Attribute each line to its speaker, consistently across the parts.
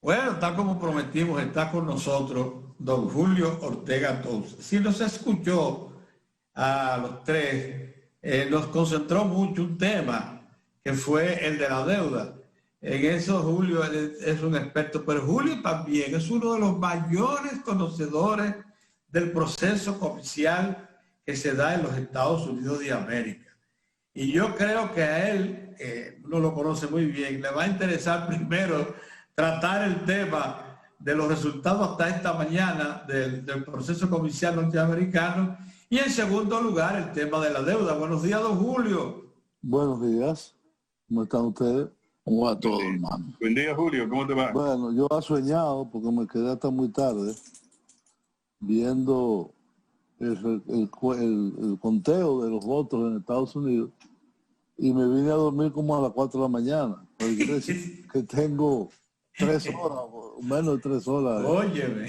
Speaker 1: Bueno, tal como prometimos, está con nosotros don Julio Ortega Tous. Si nos escuchó a los tres, nos concentró mucho un tema que fue el de la deuda. En eso Julio es un experto, pero Julio también es uno de los mayores conocedores del proceso comercial que se da en los Estados Unidos de América. Y yo creo que a él, uno lo conoce muy bien, le va a interesar primero tratar el tema de los resultados hasta esta mañana del proceso comercial norteamericano y en segundo lugar el tema de la deuda. Buenos días, don Julio.
Speaker 2: Buenos días, ¿cómo están ustedes?
Speaker 3: ¿Cómo va todo, hermano?
Speaker 4: Buen día, Julio, ¿cómo te va?
Speaker 2: Bueno, yo he soñado porque me quedé hasta muy tarde viendo el conteo de los votos en Estados Unidos y me vine a dormir como a las 4 de la mañana. Porque quiere decir que tengo 3 horas, o menos de 3 horas.
Speaker 1: Óyeme.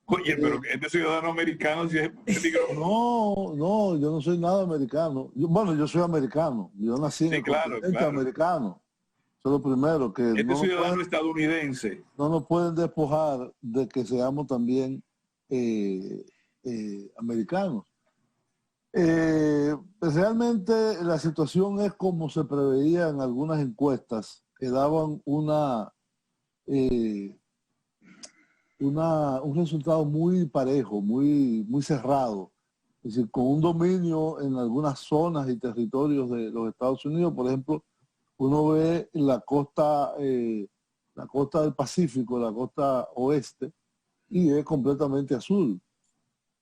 Speaker 4: Oye, pero este ciudadano americano sí es peligroso.
Speaker 2: No, yo no soy nada americano. Yo soy americano. Yo nací en el continente americano. Eso es lo primero. Que
Speaker 4: este ciudadano estadounidense.
Speaker 2: No nos pueden despojar de que seamos también americanos. Realmente la situación es como se preveía en algunas encuestas que daban un resultado muy parejo, muy cerrado. Es decir, con un dominio en algunas zonas y territorios de los Estados Unidos. Por ejemplo, uno ve la costa del Pacífico, la costa oeste, y es completamente azul.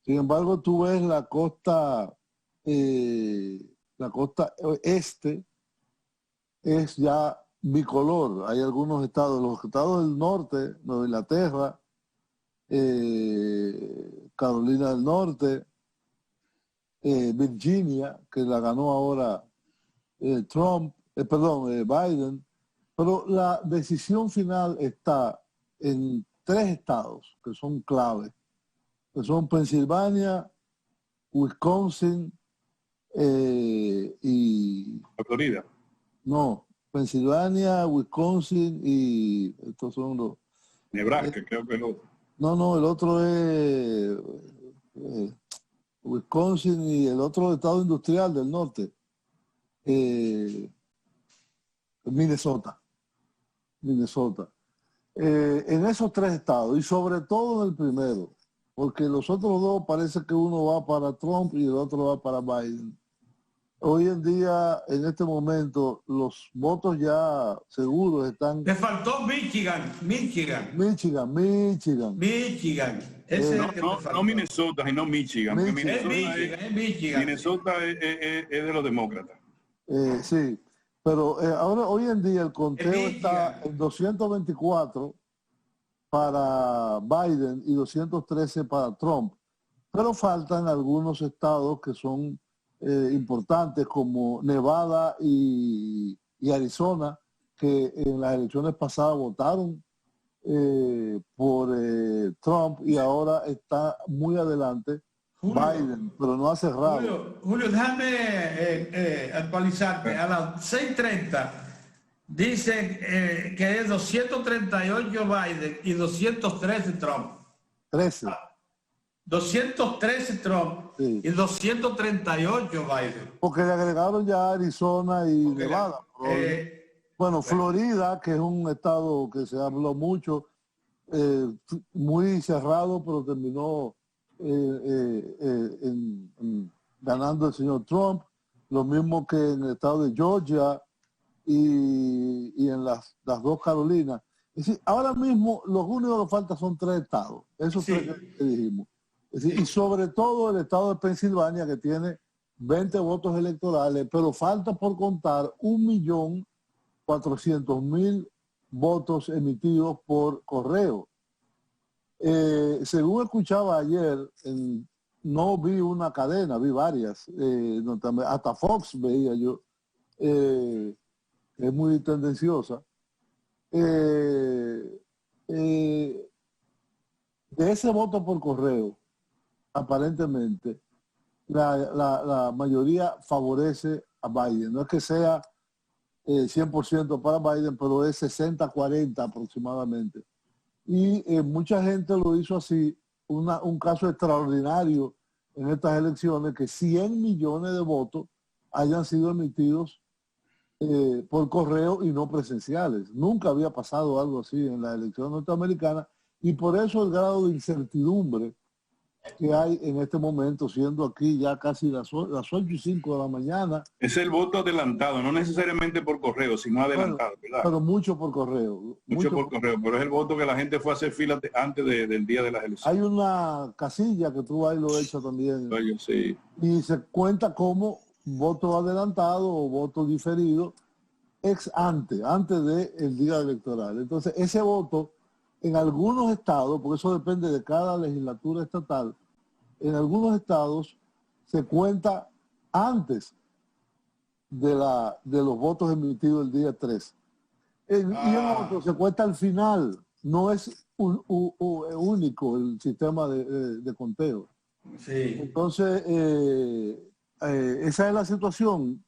Speaker 2: Sin embargo, tú ves la costa este, es ya bicolor. Hay algunos estados, los estados del norte, Nueva Inglaterra, Carolina del Norte, Virginia, que la ganó ahora Biden, pero la decisión final está en 3 estados que son claves, que son Pensilvania, Wisconsin y...
Speaker 4: Florida.
Speaker 2: No, Pensilvania, Wisconsin y estos son los...
Speaker 4: Nebraska, creo que no.
Speaker 2: No, el otro es Wisconsin y el otro estado industrial del norte, Minnesota. En esos 3 estados y sobre todo en el primero, porque los otros 2 parece que uno va para Trump y el otro va para Biden. Hoy en día, en este momento, los votos ya seguros están...
Speaker 1: Te faltó Michigan. Ese
Speaker 4: no Minnesota, sino Michigan. Minnesota es de los demócratas.
Speaker 2: Sí, pero ahora hoy en día el conteo está en 224 para Biden y 213 para Trump. Pero faltan algunos estados que son importantes como Nevada y Arizona, que en las elecciones pasadas votaron por Trump y ahora está muy adelante Biden, pero no ha cerrado.
Speaker 1: Julio, déjame actualizarte. A las 6:30 dicen que es 238 Biden y 213 Trump. 213 Trump y 238 Biden.
Speaker 2: Porque le agregaron ya Arizona y Nevada. Florida, que es un estado que se habló mucho, muy cerrado, pero terminó ganando el señor Trump. Lo mismo que en el estado de Georgia y en las 2 Carolinas. Es decir, ahora mismo los únicos que faltan son 3 estados. Esos 3 que dijimos. Es decir, y sobre todo el estado de Pensilvania, que tiene 20 votos electorales, pero falta por contar 1.400.000 votos emitidos por correo. Según escuchaba ayer, no vi una cadena, vi varias, hasta Fox veía yo, es muy tendenciosa. De ese voto por correo, aparentemente, la mayoría favorece a Biden. No es que sea 100% para Biden, pero es 60-40 aproximadamente. Y mucha gente lo hizo así, un caso extraordinario en estas elecciones, que 100 millones de votos hayan sido emitidos por correo y no presenciales. Nunca había pasado algo así en la elección norteamericana, y por eso el grado de incertidumbre que hay en este momento, siendo aquí ya casi las 8:05 de la mañana.
Speaker 4: Es el voto adelantado, no necesariamente por correo, sino adelantado,
Speaker 2: Bueno,
Speaker 4: ¿verdad?
Speaker 2: pero mucho por correo.
Speaker 4: Mucho por correo, pero es el voto que la gente fue a hacer fila antes del día de las elecciones.
Speaker 2: Hay una casilla que tú ahí lo echas también.
Speaker 4: Oye, sí.
Speaker 2: Y se cuenta como voto adelantado o voto diferido antes del día electoral. Entonces, ese voto en algunos estados, porque eso depende de cada legislatura estatal, en algunos estados se cuenta antes de los votos emitidos el día 3. Y en otros se cuenta al final. No es único el sistema de conteo.
Speaker 1: Sí.
Speaker 2: Entonces, esa es la situación.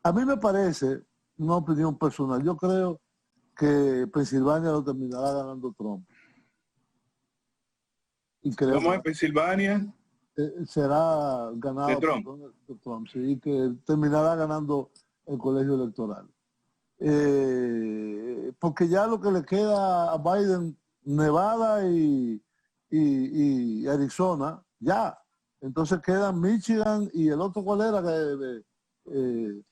Speaker 2: A mí me parece, una opinión personal, yo creo que Pensilvania lo terminará ganando Trump. Y creo
Speaker 4: ¿Cómo es Pensilvania?
Speaker 2: será ganado
Speaker 4: De Trump.
Speaker 2: por Trump, sí, y que terminará ganando el colegio electoral. Porque ya lo que le queda a Biden, Nevada y Arizona, ya. Entonces quedan Michigan y el otro, ¿cuál era?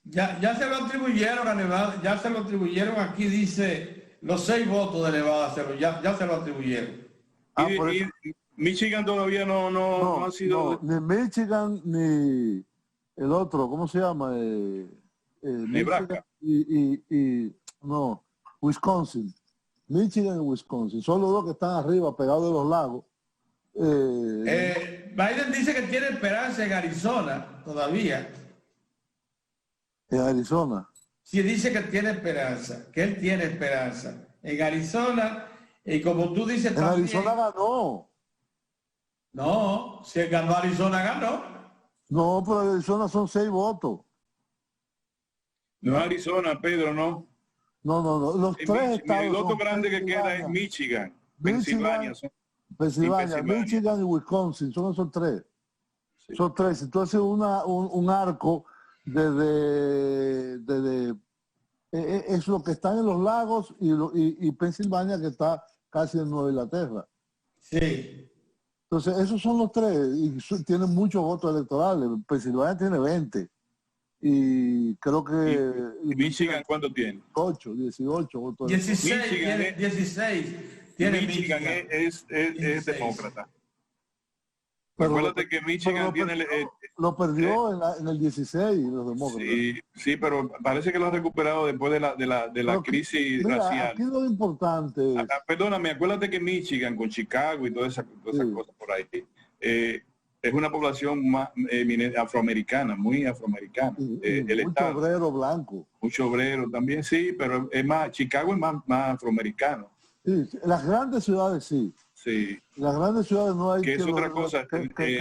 Speaker 1: Ya se lo atribuyeron a Nevada, ya se lo atribuyeron, aquí dice los 6 votos de Nevada, ya se lo atribuyeron.
Speaker 4: Y Michigan todavía no ha sido...
Speaker 2: No, ni Michigan ni el otro, ¿cómo se llama?
Speaker 4: Nebraska.
Speaker 2: No, Wisconsin. Michigan y Wisconsin. Son los dos que están arriba, pegados de los lagos.
Speaker 1: Biden dice que tiene esperanza en Arizona todavía.
Speaker 2: En Arizona.
Speaker 1: Sí, dice que tiene esperanza, que él tiene esperanza. En Arizona, y como tú dices
Speaker 2: En
Speaker 1: también...
Speaker 2: Arizona ganó.
Speaker 1: No, si él ganó Arizona, ganó.
Speaker 2: No, pero en Arizona son 6 votos.
Speaker 4: No es Arizona, Pedro, no.
Speaker 2: No. Los tres estados.
Speaker 4: El otro
Speaker 2: son
Speaker 4: grande que queda es Michigan. Pensilvania.
Speaker 2: Pensilvania, Michigan y Wisconsin, son esos 3.
Speaker 4: Sí.
Speaker 2: Son 3. Entonces un arco desde es lo que está en los lagos y Pensilvania, que está casi en Nueva Inglaterra.
Speaker 1: Sí.
Speaker 2: Entonces esos son los 3 y tienen muchos votos electorales. Pensilvania tiene 20 y creo que...
Speaker 4: ¿Y Michigan cuánto tiene?
Speaker 2: 18 votos.
Speaker 1: 16,
Speaker 4: Michigan
Speaker 1: tiene 16. Tiene
Speaker 4: Michigan es
Speaker 1: 16.
Speaker 4: demócrata.
Speaker 2: Pero
Speaker 4: Acuérdate que Michigan tiene...
Speaker 2: lo perdió en el 16 los demócratas.
Speaker 4: Sí, pero parece que lo ha recuperado después de la crisis racial.
Speaker 2: Aquí lo importante es...
Speaker 4: Perdóname, acuérdate que Michigan con Chicago y todas esas cosas por ahí es una población más afroamericana, muy afroamericana.
Speaker 2: Mucho obrero blanco.
Speaker 4: Mucho obrero también, sí, pero es más, Chicago es más afroamericano.
Speaker 2: Sí, las grandes ciudades sí.
Speaker 4: Sí.
Speaker 2: Las grandes ciudades no hay
Speaker 4: que es otra cosa.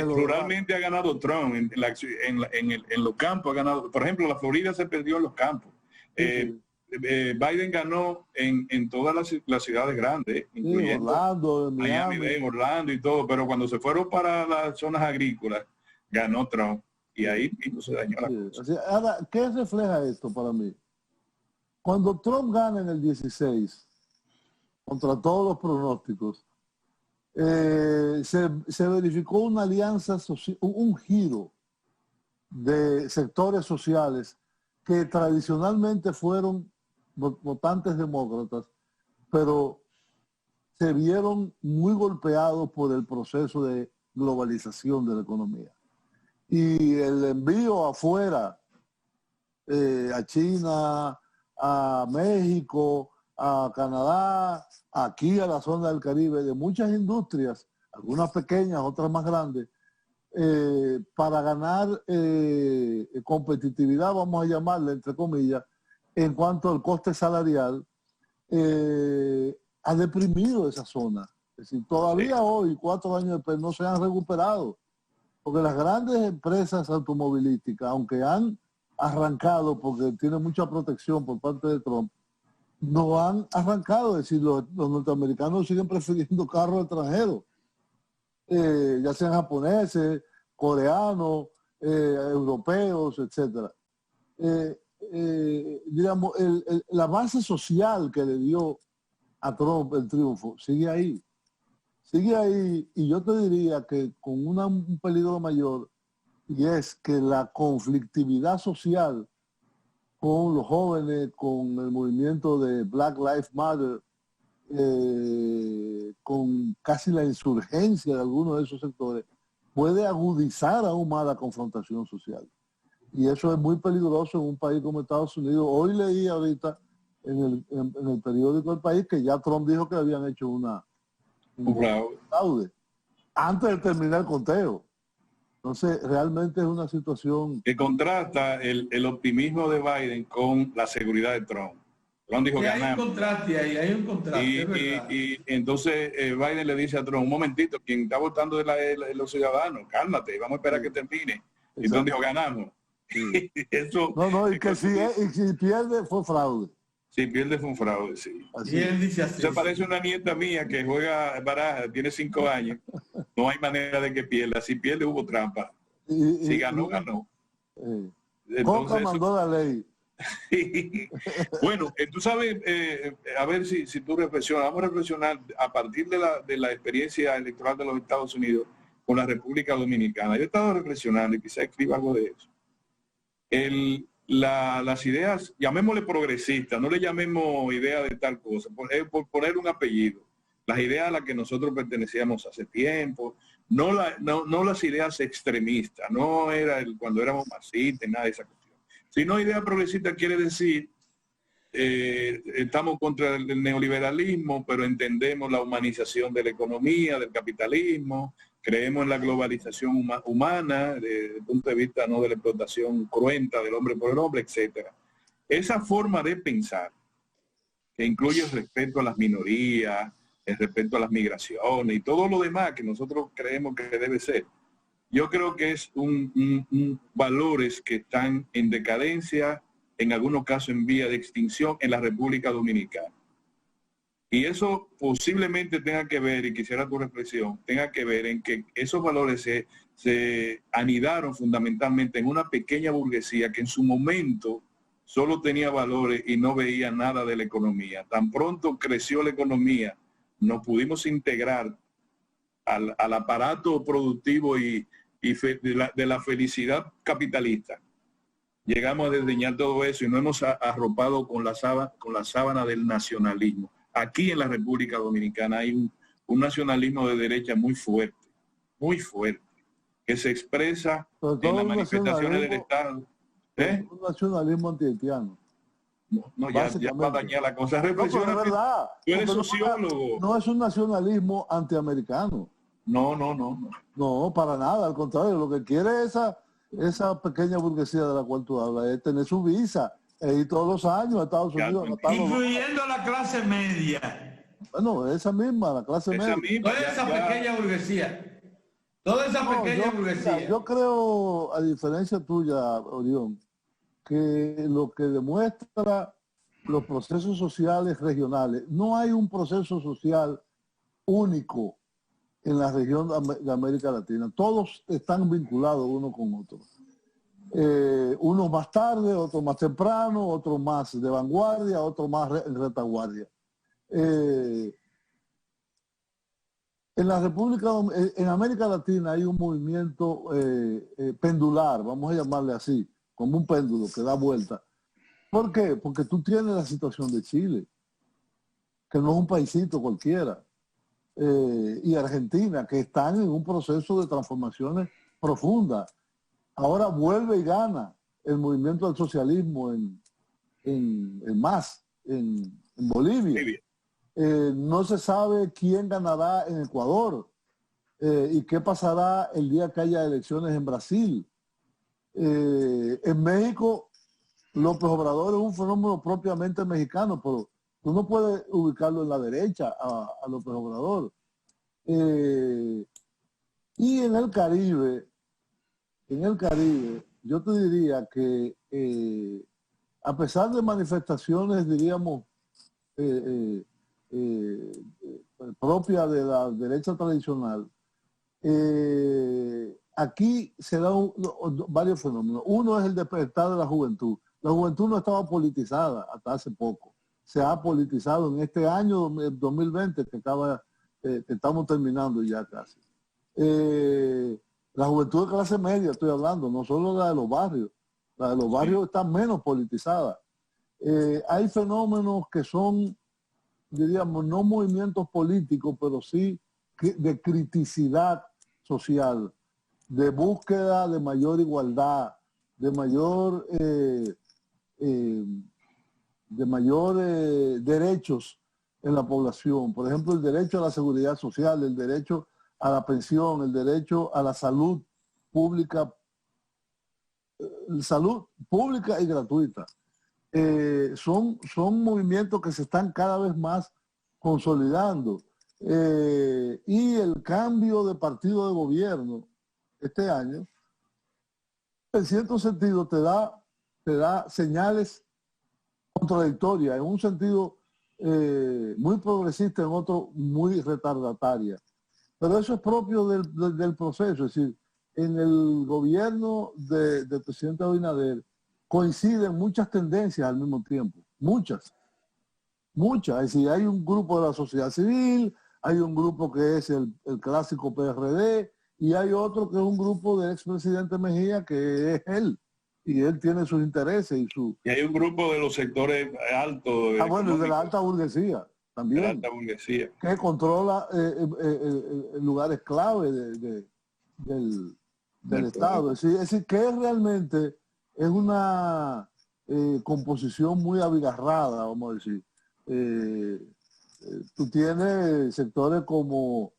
Speaker 4: Ruralmente ha ganado Trump en los campos, ha ganado. Por ejemplo, la Florida se perdió en los campos. Biden ganó en todas las ciudades grandes, incluyendo
Speaker 2: Orlando,
Speaker 4: Miami, Orlando y todo, pero cuando se fueron para las zonas agrícolas, ganó Trump y ahí mismo se dañó la cosa.
Speaker 2: Así, ahora, ¿qué refleja esto para mí? Cuando Trump gana en el 16, contra todos los pronósticos, se verificó una alianza, un giro de sectores sociales que tradicionalmente fueron votantes demócratas, pero se vieron muy golpeados por el proceso de globalización de la economía. Y el envío afuera, a China, a México, a Canadá, aquí a la zona del Caribe, de muchas industrias, algunas pequeñas, otras más grandes, para ganar competitividad, vamos a llamarle, entre comillas, en cuanto al coste salarial, ha deprimido esa zona. Es decir, todavía hoy, 4 años después, no se han recuperado, porque las grandes empresas automovilísticas, aunque han arrancado, porque tiene mucha protección por parte de Trump, no han arrancado. Es decir, los norteamericanos siguen prefiriendo carros extranjeros, ya sean japoneses, coreanos, europeos, etcétera. Digamos, la base social que le dio a Trump el triunfo sigue ahí. Sigue ahí, y yo te diría que con un peligro mayor, y es que la conflictividad social con los jóvenes, con el movimiento de Black Lives Matter, con casi la insurgencia de algunos de esos sectores, puede agudizar aún más la confrontación social. Y eso es muy peligroso en un país como Estados Unidos. Hoy leí ahorita en el periódico del país que ya Trump dijo que habían hecho un fraude antes de terminar el conteo. Entonces, realmente es una situación
Speaker 4: que contrasta el optimismo de Biden con la seguridad de Trump. Trump dijo ganamos.
Speaker 1: Hay un contraste ahí, hay un contraste.
Speaker 4: Y entonces Biden le dice a Trump, un momentito, quien está votando de los ciudadanos, cálmate, vamos a esperar que termine. Y Trump dijo, ganamos.
Speaker 2: Sí.
Speaker 4: Eso,
Speaker 2: y que si pierde fue fraude.
Speaker 4: Si pierde fue un fraude, sí.
Speaker 1: Así. Y él dice así.
Speaker 4: Se parece a una nieta mía que juega baraja, tiene 5 años. No hay manera de que pierda. Si pierde hubo trampa. Si ganó, ganó.
Speaker 2: Entonces, mandó la ley.
Speaker 4: Bueno, tú sabes, a ver si tú reflexionas, vamos a reflexionar a partir de la experiencia electoral de los Estados Unidos con la República Dominicana. Yo he estado reflexionando y quizá escriba algo de eso. Las ideas, llamémosle progresistas, no le llamemos idea de tal cosa, por poner un apellido. Las ideas a las que nosotros pertenecíamos hace tiempo, no las ideas extremistas, no era cuando éramos marxistas, nada de esa cuestión. Sino idea progresista quiere decir, estamos contra el neoliberalismo, pero entendemos la humanización de la economía, del capitalismo, creemos en la globalización humana, desde el punto de vista no de la explotación cruenta del hombre por el hombre, etc. Esa forma de pensar, que incluye el respeto a las minorías, el respeto a las migraciones y todo lo demás que nosotros creemos que debe ser, yo creo que es valores que están en decadencia, en algunos casos en vía de extinción en la República Dominicana. Y eso posiblemente tenga que ver, y quisiera tu reflexión, tenga que ver en que esos valores se anidaron fundamentalmente en una pequeña burguesía que en su momento solo tenía valores y no veía nada de la economía. Tan pronto creció la economía, nos pudimos integrar al aparato productivo y de la felicidad capitalista. Llegamos a desdeñar todo eso y nos hemos arropado con la sábana del nacionalismo. Aquí en la República Dominicana hay un nacionalismo de derecha muy fuerte, que se expresa en las manifestaciones del Estado.
Speaker 2: Un nacionalismo antihaitiano.
Speaker 4: No, ya va a dañar la cosa. Reflexiona,
Speaker 2: no, es verdad.
Speaker 4: Tú eres sociólogo.
Speaker 2: No es un nacionalismo antiamericano. No, para nada, al contrario, lo que quiere esa pequeña burguesía de la cual tú hablas es tener su visa e ir todos los años a Estados Unidos.
Speaker 1: Incluyendo la clase media.
Speaker 2: Bueno, esa misma, la clase media.
Speaker 1: Toda esa pequeña burguesía. Toda esa pequeña burguesía.
Speaker 2: Yo creo, a diferencia tuya, Orión, que lo que demuestra los procesos sociales regionales, no hay un proceso social único en la región de América Latina. Todos están vinculados uno con otro. Unos más tarde, otros más temprano, otros más de vanguardia, otros más en retaguardia. En América Latina hay un movimiento pendular, vamos a llamarle así, como un péndulo que da vuelta. ¿Por qué? Porque tú tienes la situación de Chile, que no es un paisito cualquiera, y Argentina, que están en un proceso de transformaciones profundas. Ahora vuelve y gana el movimiento del socialismo en Bolivia. No se sabe quién ganará en Ecuador y qué pasará el día que haya elecciones en Brasil. En México, López Obrador es un fenómeno propiamente mexicano, pero tú no puedes ubicarlo en la derecha a López Obrador. Y en el Caribe, yo te diría que a pesar de manifestaciones, diríamos, propia de la derecha tradicional, aquí se dan varios fenómenos. Uno es el despertar de la juventud. La juventud no estaba politizada hasta hace poco. Se ha politizado en este año 2020 que estamos terminando ya casi. La juventud de clase media, estoy hablando, no solo la de los barrios. La de los barrios está menos politizada. Hay fenómenos que son, diríamos, no movimientos políticos, pero sí de criticidad social, de búsqueda de mayor igualdad, de mayor derechos en la población. Por ejemplo, el derecho a la seguridad social, el derecho a la pensión, el derecho a la salud pública y gratuita. Son movimientos que se están cada vez más consolidando. Y el cambio de partido de gobierno este año, en cierto sentido, te da señales contradictorias, en un sentido muy progresista, en otro muy retardataria. Pero eso es propio del proceso, es decir, en el gobierno del presidente Abinader coinciden muchas tendencias al mismo tiempo, muchas. Es decir, hay un grupo de la sociedad civil, hay un grupo que es el clásico PRD, y hay otro que es un grupo del expresidente Mejía, que es él. Y él tiene sus intereses y hay
Speaker 4: un grupo de los sectores altos.
Speaker 2: Bueno, de la alta burguesía también. De la alta burguesía. Que controla lugares clave del Estado. Es decir, que realmente es una composición muy abigarrada, vamos a decir. Tú tienes sectores como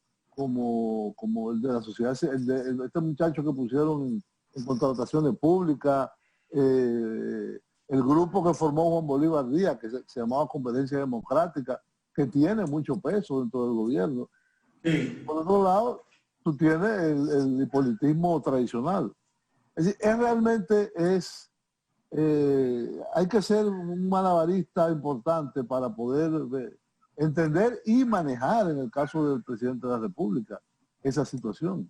Speaker 2: el de la sociedad, este muchacho que pusieron en contrataciones públicas, el grupo que formó Juan Bolívar Díaz, que se llamaba Competencia Democrática, que tiene mucho peso dentro del gobierno. Sí. Por otro lado, tú tienes el hipolitismo tradicional. Es decir, hay que ser un malabarista importante para poder entender y manejar, en el caso del presidente de la República, esa situación.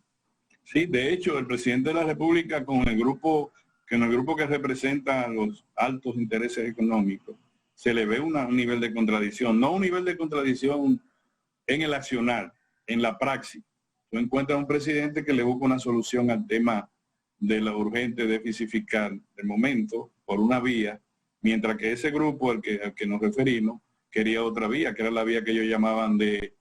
Speaker 4: Sí, de hecho, el presidente de la República con el grupo que representa los altos intereses económicos, se le ve un nivel de contradicción, no un nivel de contradicción en el accionar, en la praxis. Tú encuentras un presidente que le busca una solución al tema de la urgente déficit fiscal del momento por una vía, mientras que ese grupo al que nos referimos quería otra vía, que era la vía que ellos llamaban de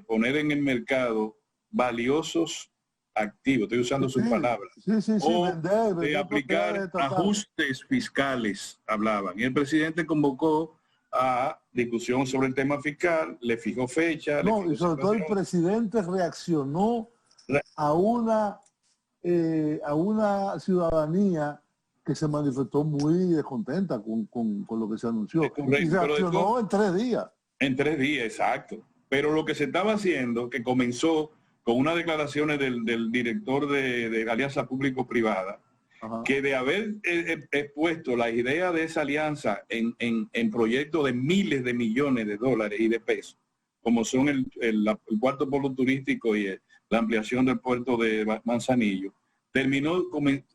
Speaker 4: poner en el mercado valiosos activos, estoy usando sus palabras, o de aplicar ajustes fiscales, hablaban. Y el presidente convocó a discusión sobre el tema fiscal, le fijó fecha.
Speaker 2: No, y sobre todo el presidente reaccionó a una ciudadanía que se manifestó muy descontenta con lo que se anunció. Y reaccionó en 3 días.
Speaker 4: En 3 días, exacto. Pero lo que se estaba haciendo, que comenzó con unas declaraciones del director de Alianza Público-Privada, que de haber expuesto la idea de esa alianza en proyectos de miles de millones de dólares y de pesos, como son el cuarto polo turístico y la ampliación del puerto de Manzanillo,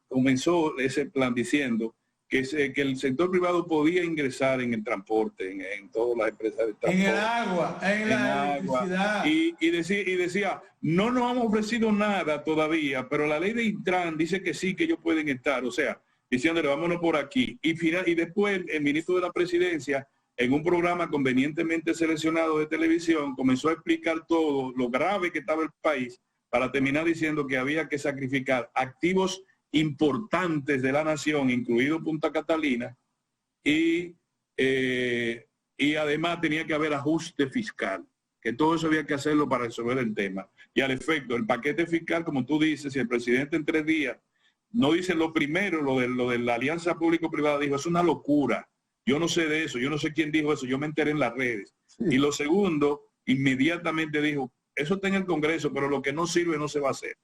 Speaker 4: comenzó ese plan diciendo que el sector privado podía ingresar en el transporte, en todas las empresas de transporte.
Speaker 1: En el agua, en la electricidad.
Speaker 4: Y decía, no nos han ofrecido nada todavía, pero la ley de Intran dice que sí, que ellos pueden estar. O sea, diciéndole, vámonos por aquí. Y después el ministro de la Presidencia, en un programa convenientemente seleccionado de televisión, comenzó a explicar todo lo grave que estaba el país, para terminar diciendo que había que sacrificar activos importantes de la nación, incluido Punta Catalina, y además tenía que haber ajuste fiscal, que todo eso había que hacerlo para resolver el tema. Y al efecto, el paquete fiscal, como tú dices, si el presidente en 3 días no dice lo primero, lo de la alianza público-privada, dijo, es una locura, yo no sé de eso, yo no sé quién dijo eso, yo me enteré en las redes. Sí. Y lo segundo, inmediatamente dijo, eso está en el Congreso, pero lo que no sirve no se va a hacer.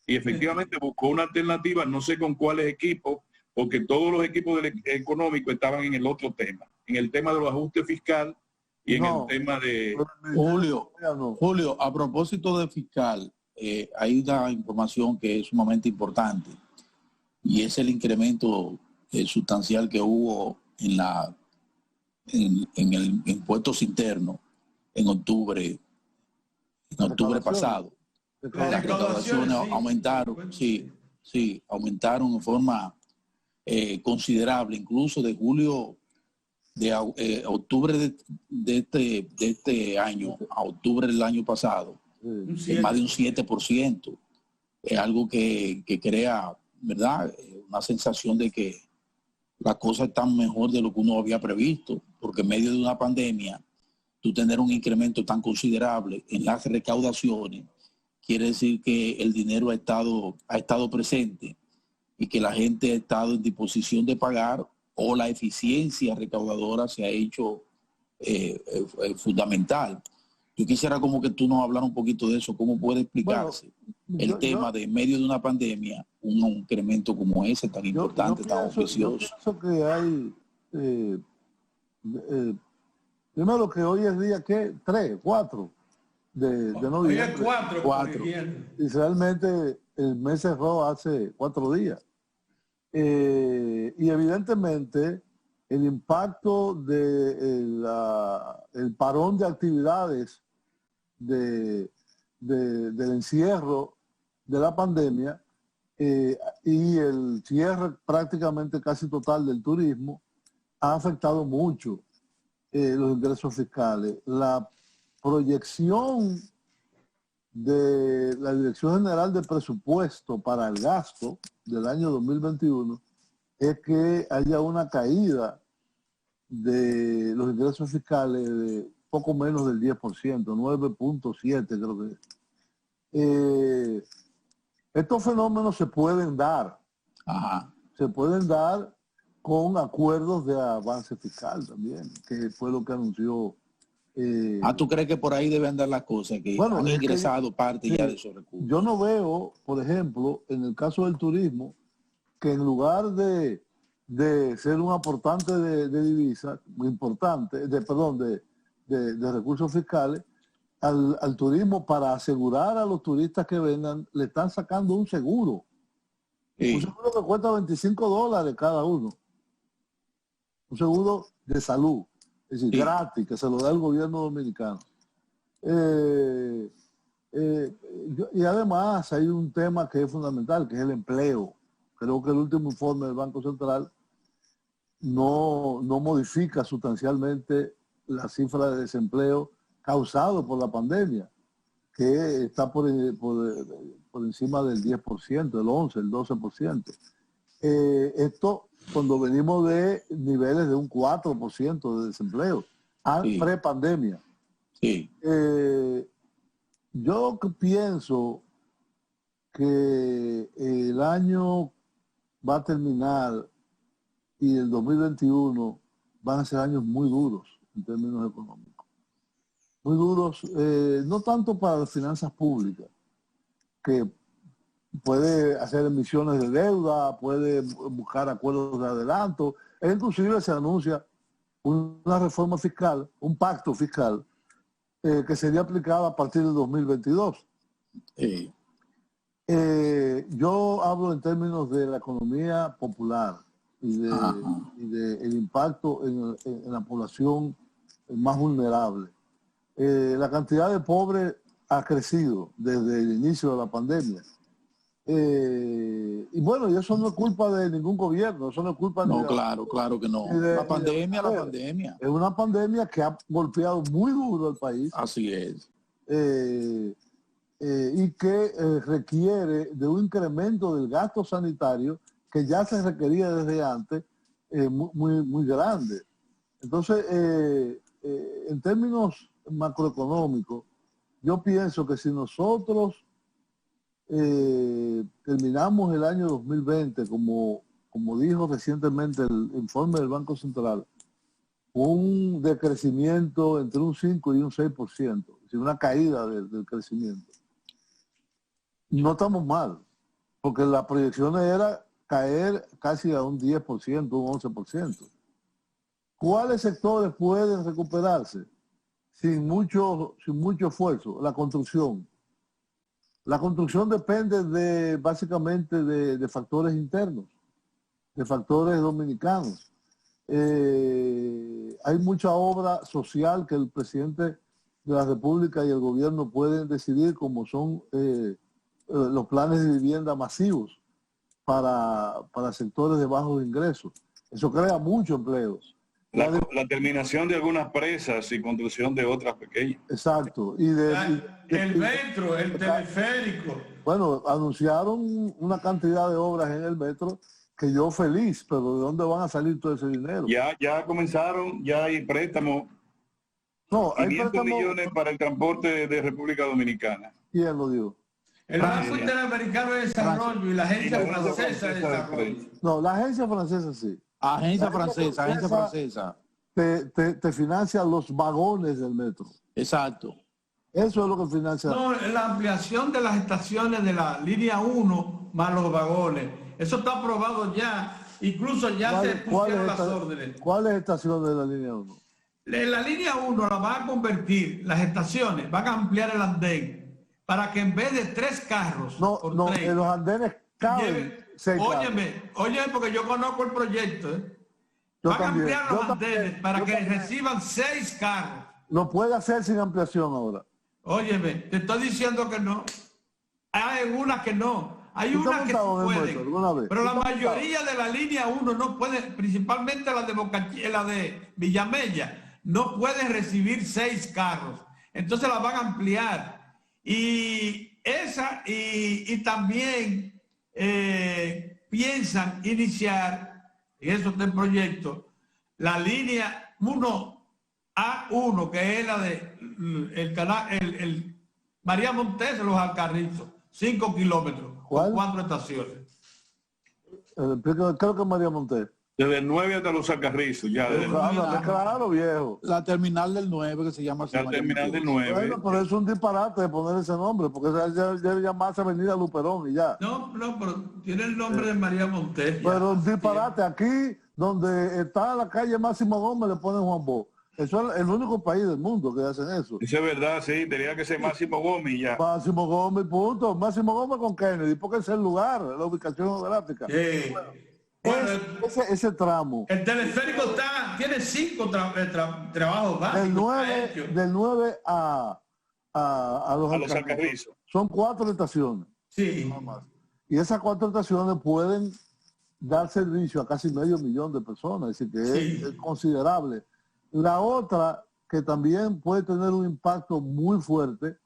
Speaker 4: y efectivamente buscó una alternativa, no sé con cuáles equipos, porque todos los equipos económicos estaban en el otro tema, en el tema de los ajustes fiscal y en el tema de...
Speaker 3: Julio, a propósito de fiscal, hay una información que es sumamente importante y es el incremento sustancial que hubo en el impuestos internos en octubre pasado. Las recaudaciones aumentaron, sí, aumentaron en forma considerable, incluso de julio, de octubre de este año a octubre del año pasado, más de un 7%. Es algo que crea, ¿verdad?, una sensación de que las cosas están mejor de lo que uno había previsto, porque en medio de una pandemia, tú tener un incremento tan considerable en las recaudaciones, quiere decir que el dinero ha estado presente y que la gente ha estado en disposición de pagar, o la eficiencia recaudadora se ha hecho fundamental. Yo quisiera como que tú nos hablaras un poquito de eso, cómo puede explicarse el tema de en medio de una pandemia, un incremento como ese tan importante, tan auspicioso.
Speaker 2: Yo pienso que hay, primero que hoy es día, ¿qué? 3, 4 de noviembre.
Speaker 1: Hoy es 4.
Speaker 2: Y realmente el mes cerró hace 4 días. Y evidentemente el impacto de el parón de actividades del encierro de la pandemia y el cierre prácticamente casi total del turismo ha afectado mucho los ingresos fiscales. La proyección de la Dirección General de Presupuesto para el gasto del año 2021 es que haya una caída de los ingresos fiscales de poco menos del 10%, 9.7 creo que. Estos fenómenos se pueden dar. Se pueden dar con acuerdos de avance fiscal también, que fue lo que anunció.
Speaker 3: ¿Tú crees que por ahí deben andar las cosas, que han ingresado parte ya de esos recursos?
Speaker 2: Yo no veo, por ejemplo, en el caso del turismo, que en lugar de ser un aportante de divisas, importante, de recursos fiscales, al turismo, para asegurar a los turistas que vengan, le están sacando un seguro. Sí. Un seguro que cuesta $25 cada uno. Un seguro de salud. Es decir, gratis, que se lo da el gobierno dominicano. Y además hay un tema que es fundamental, que es el empleo. Creo que el último informe del Banco Central no modifica sustancialmente la cifra de desempleo causado por la pandemia, que está por encima del 10%, el 11%, el 12%. Esto cuando venimos de niveles de un 4% de desempleo, pre-pandemia.
Speaker 3: Sí.
Speaker 2: Yo pienso que el año va a terminar y el 2021 van a ser años muy duros en términos económicos. Muy duros, no tanto para las finanzas públicas, que puede hacer emisiones de deuda, puede buscar acuerdos de adelanto, e inclusive se anuncia una reforma fiscal, un pacto fiscal, que sería aplicado a partir de 2022. Yo hablo en términos de la economía popular y de el impacto en la población más vulnerable. La cantidad de pobres ha crecido desde el inicio de la pandemia. Y bueno, y eso no es culpa de ningún gobierno, eso no es culpa
Speaker 3: de... No, claro que no. La pandemia. Es
Speaker 2: una pandemia que ha golpeado muy duro al país.
Speaker 3: Así es.
Speaker 2: Y que requiere de un incremento del gasto sanitario que ya se requería desde antes, muy grande. Entonces, en términos macroeconómicos, yo pienso que si nosotros terminamos el año 2020, como dijo recientemente el informe del Banco Central, un decrecimiento entre un 5 y un 6%, es decir, una caída del crecimiento. No estamos mal. porque la proyección era caer casi a un 10%, un 11%. ¿Cuáles sectores pueden recuperarse sin mucho esfuerzo? La construcción. La construcción depende básicamente de factores internos, de factores dominicanos. Hay mucha obra social que el presidente de la República y el gobierno pueden decidir, como son los planes de vivienda masivos para sectores de bajos ingresos. Eso crea mucho empleo.
Speaker 4: La terminación de algunas presas y construcción de otras pequeñas.
Speaker 2: Exacto.
Speaker 1: El metro, el teleférico.
Speaker 2: Bueno, anunciaron una cantidad de obras en el metro que yo feliz, pero ¿de dónde van a salir todo ese dinero?
Speaker 4: Ya comenzaron, ya hay préstamos.
Speaker 2: No, hay
Speaker 4: 500 millones para el transporte de República Dominicana.
Speaker 2: ¿Quién lo dio?
Speaker 1: El Banco Interamericano de Desarrollo y la Agencia Francesa de Desarrollo.
Speaker 2: No, la agencia francesa sí.
Speaker 3: Agencia francesa.
Speaker 2: Te financia los vagones del metro.
Speaker 3: Exacto.
Speaker 2: Eso es lo que financia.
Speaker 1: No, la ampliación de las estaciones de la línea 1 más los vagones. Eso está aprobado ya. Incluso ya se pusieron las órdenes.
Speaker 2: ¿Cuáles estaciones de la línea 1?
Speaker 1: La línea 1 la van a convertir, las estaciones, van a ampliar el andén para que en vez de 3 carros
Speaker 2: en los andenes caben 6 carros.
Speaker 1: Óyeme, porque yo conozco el proyecto. Van a ampliar los andenes para que reciban 6 carros.
Speaker 2: Lo puede hacer sin ampliación ahora.
Speaker 1: Óyeme, te estoy diciendo que no. Hay una que no. Hay una que sí puede. Pero la mayoría de la línea 1 no puede, principalmente la de Villamella, no puede recibir 6 carros. Entonces la van a ampliar. Y también piensan iniciar, y eso está en proyecto, la línea 1A1, que es la de el María Montés, los Alcarrizos, 5 kilómetros, con 4 estaciones.
Speaker 2: Creo que María Montés.
Speaker 4: Desde el 9 hasta los Alcarrizos, ya.
Speaker 2: Claro, viejo.
Speaker 3: La terminal del 9, que se llama así.
Speaker 4: La terminal del 9.
Speaker 2: Bueno, pero es un disparate de poner ese nombre, porque debe llamarse Avenida Luperón y ya.
Speaker 1: No, pero tiene el nombre de María Montés.
Speaker 2: Pero un disparate. Aquí, donde está la calle Máximo Gómez, le ponen Juan Bo. Eso es el único país del mundo que hacen eso.
Speaker 4: Eso es verdad, sí. Tenía que ser Máximo Gómez ya.
Speaker 2: Máximo Gómez, punto. Máximo Gómez con Kennedy, porque es el lugar, la ubicación geográfica. Ese tramo.
Speaker 1: El teleférico tiene 5 trabajos básicos.
Speaker 2: Del 9 a los Alcarrizos. Son 4 estaciones.
Speaker 1: Sí.
Speaker 2: Nada más. Y esas 4 estaciones pueden dar servicio a casi 500,000 de personas, es decir, que es considerable. La otra, que también puede tener un impacto muy fuerte,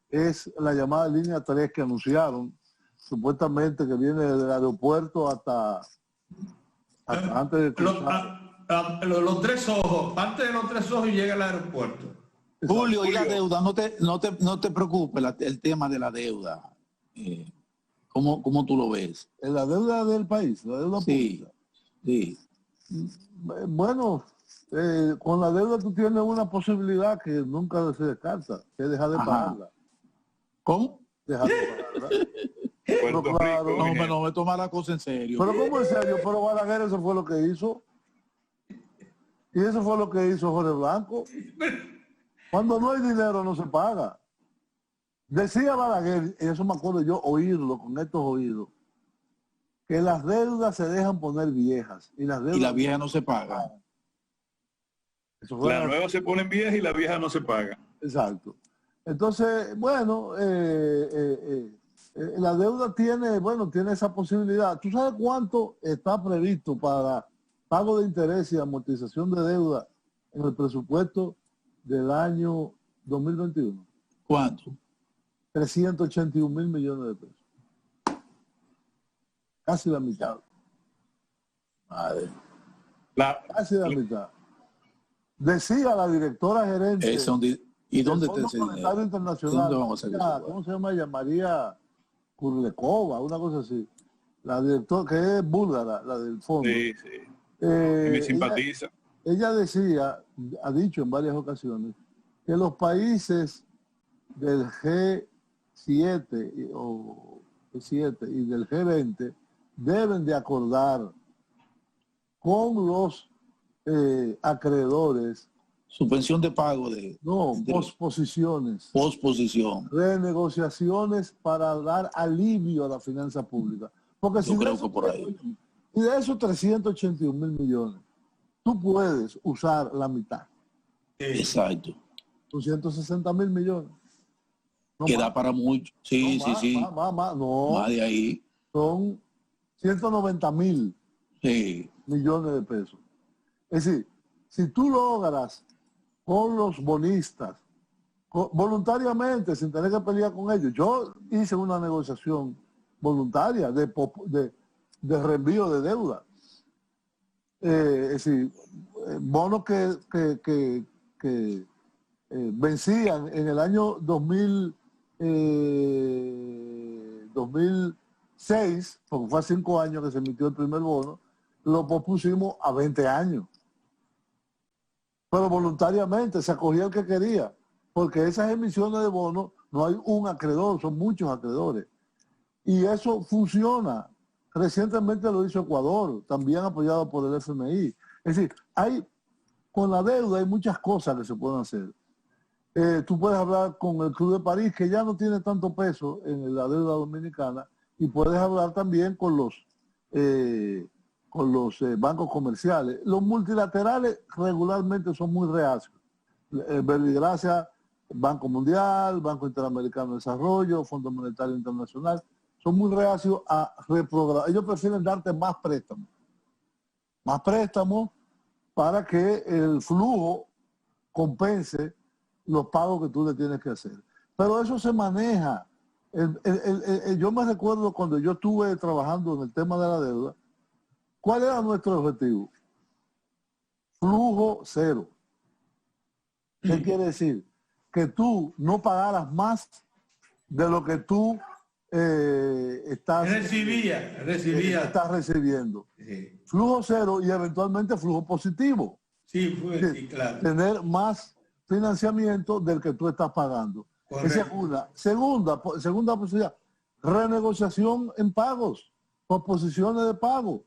Speaker 2: es la llamada línea 3 que anunciaron, supuestamente que viene del aeropuerto hasta antes de cruzar.
Speaker 1: Los 3 ojos, antes de los 3 ojos y llega al aeropuerto.
Speaker 3: Julio, y la deuda, no te preocupes el tema de la deuda. ¿Cómo tú lo ves?
Speaker 2: La deuda del país, la deuda pública.
Speaker 3: Sí.
Speaker 2: Bueno, con la deuda tú tienes una posibilidad que nunca se descarta, que es dejar de pagarla.
Speaker 3: ¿Cómo?
Speaker 2: Dejar de pagarla.
Speaker 4: Pero claro,
Speaker 3: no me toma la cosa en serio.
Speaker 2: Pero ¿cómo en serio? Pero Balaguer eso fue lo que hizo. Y eso fue lo que hizo Jorge Blanco. Cuando no hay dinero no se paga. Decía Balaguer, y eso me acuerdo yo oírlo con estos oídos, que las deudas se dejan poner viejas. Y las
Speaker 3: viejas no se pagan.
Speaker 4: Las nuevas se ponen viejas y las viejas no se pagan.
Speaker 2: Exacto. Entonces, bueno, la deuda tiene esa posibilidad. ¿Tú sabes cuánto está previsto para pago de interés y amortización de deuda en el presupuesto del año 2021?
Speaker 3: ¿Cuánto?
Speaker 2: 381 mil millones de pesos. Casi la mitad. Madre. Casi la mitad. Decía la directora gerente.
Speaker 3: ¿Y dónde
Speaker 2: está ese dinero? Internacional. ¿Cómo se llama ella? María Kurlekova, una cosa así. La directora, que es búlgara, la del fondo.
Speaker 4: Sí. Me simpatiza.
Speaker 2: Ella decía, ha dicho en varias ocasiones, que los países del G7 o G7 y del G20 deben de acordar con los acreedores.
Speaker 3: Suspensión de pago
Speaker 2: posposiciones.
Speaker 3: Posposición.
Speaker 2: Renegociaciones para dar alivio a la finanza pública. Porque si
Speaker 3: creo que por ahí.
Speaker 2: Y de esos 381 mil millones, tú puedes usar la mitad.
Speaker 3: Exacto.
Speaker 2: 260 mil millones.
Speaker 3: No que más. Da para mucho. Sí,
Speaker 2: no,
Speaker 3: sí,
Speaker 2: más,
Speaker 3: sí.
Speaker 2: Más
Speaker 3: de ahí.
Speaker 2: Son 190 mil millones de pesos. Es decir, si tú logras con los bonistas, voluntariamente, sin tener que pelear con ellos. Yo hice una negociación voluntaria de reenvío de deuda. Es decir, bonos que vencían en el año 2006, porque fue hace 5 años que se emitió el primer bono, lo pospusimos a 20 años. Pero voluntariamente se acogía el que quería, porque esas emisiones de bonos no hay un acreedor, son muchos acreedores. Y eso funciona. Recientemente lo hizo Ecuador, también apoyado por el FMI. Es decir, con la deuda hay muchas cosas que se pueden hacer. Tú puedes hablar con el Club de París, que ya no tiene tanto peso en la deuda dominicana, y puedes hablar también con los bancos comerciales. Los multilaterales regularmente son muy reacios. Verbigracia, Banco Mundial, Banco Interamericano de Desarrollo, Fondo Monetario Internacional, son muy reacios a reprogramar. Ellos prefieren darte más préstamos para que el flujo compense los pagos que tú le tienes que hacer. Pero eso se maneja. Yo me recuerdo cuando yo estuve trabajando en el tema de la deuda, ¿cuál era nuestro objetivo? Flujo cero. ¿Qué quiere decir? Que tú no pagaras más de lo que tú estás recibiendo.
Speaker 1: Sí.
Speaker 2: Flujo cero y eventualmente flujo positivo.
Speaker 1: Sí, claro.
Speaker 2: Tener más financiamiento del que tú estás pagando.
Speaker 1: Correcto.
Speaker 2: Esa es una. Segunda posibilidad, renegociación en pagos, posposiciones de pago.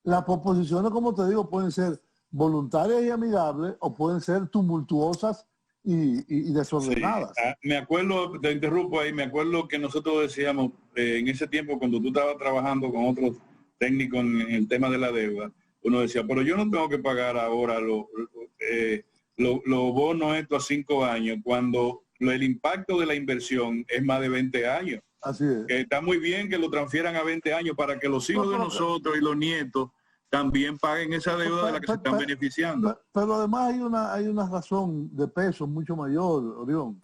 Speaker 2: Las posposiciones, como te digo, pueden ser voluntarias y amigables o pueden ser tumultuosas y desordenadas.
Speaker 4: Sí. Me acuerdo, te interrumpo ahí, me acuerdo que nosotros decíamos en ese tiempo cuando tú estabas trabajando con otros técnicos en el tema de la deuda, uno decía, pero yo no tengo que pagar ahora los bonos estos a 5 años cuando el impacto de la inversión es más de 20 años.
Speaker 2: Así es.
Speaker 4: Que está muy bien que lo transfieran a 20 años para que los hijos de nosotros y los nietos también paguen esa deuda de la que se están beneficiando.
Speaker 2: Pero además hay una razón de peso mucho mayor, Orión,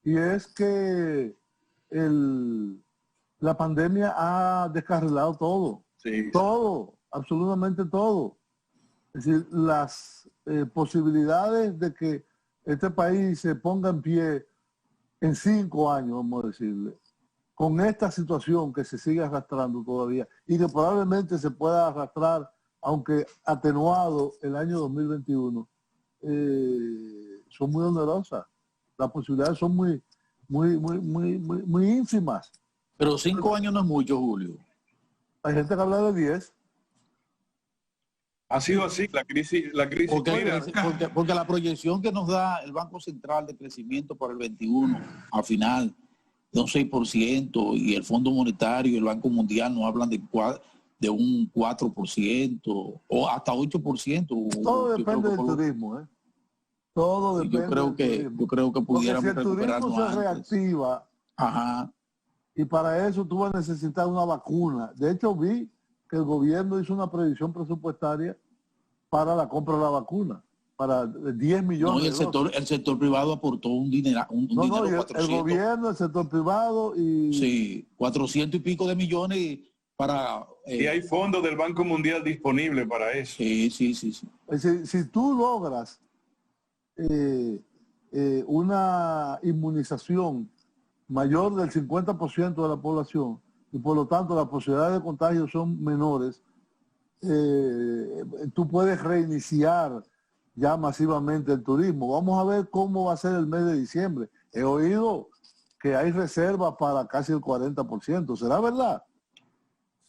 Speaker 2: y es que la pandemia ha descarrilado todo.
Speaker 4: Sí.
Speaker 2: Todo, absolutamente todo. Es decir, las posibilidades de que este país se ponga en pie en 5 años, vamos a decirle, con esta situación que se sigue arrastrando todavía y que probablemente se pueda arrastrar, aunque atenuado el año 2021, son muy onerosas. Las posibilidades son muy ínfimas.
Speaker 3: Pero 5 años no es mucho, Julio.
Speaker 2: Hay gente que habla de 10.
Speaker 4: Ha sido así, la crisis.
Speaker 3: Porque la proyección que nos da el Banco Central de crecimiento para el 21, al final, de un 6%, y el Fondo Monetario y el Banco Mundial nos hablan de un 4% o hasta 8%.
Speaker 2: Todo depende del turismo, ¿eh? Todo depende
Speaker 3: del turismo. Yo creo que pudiéramos recuperarnos
Speaker 2: antes. Si el turismo se reactiva, y para eso tú vas a necesitar una vacuna. De hecho, vi que el gobierno hizo una previsión presupuestaria para la compra de la vacuna, para 10 millones.
Speaker 3: No, y el sector privado aportó un dinero, dinero 400.
Speaker 2: El gobierno, el sector privado y...
Speaker 3: Sí, 400 y pico de millones para...
Speaker 4: y hay fondos del Banco Mundial disponibles para eso.
Speaker 3: Sí.
Speaker 2: Es decir, si tú logras una inmunización mayor del 50% de la población, y por lo tanto las posibilidades de contagio son menores, tú puedes reiniciar ya masivamente el turismo. Vamos a ver cómo va a ser el mes de diciembre. He oído que hay reservas para casi el 40%. ¿Será verdad?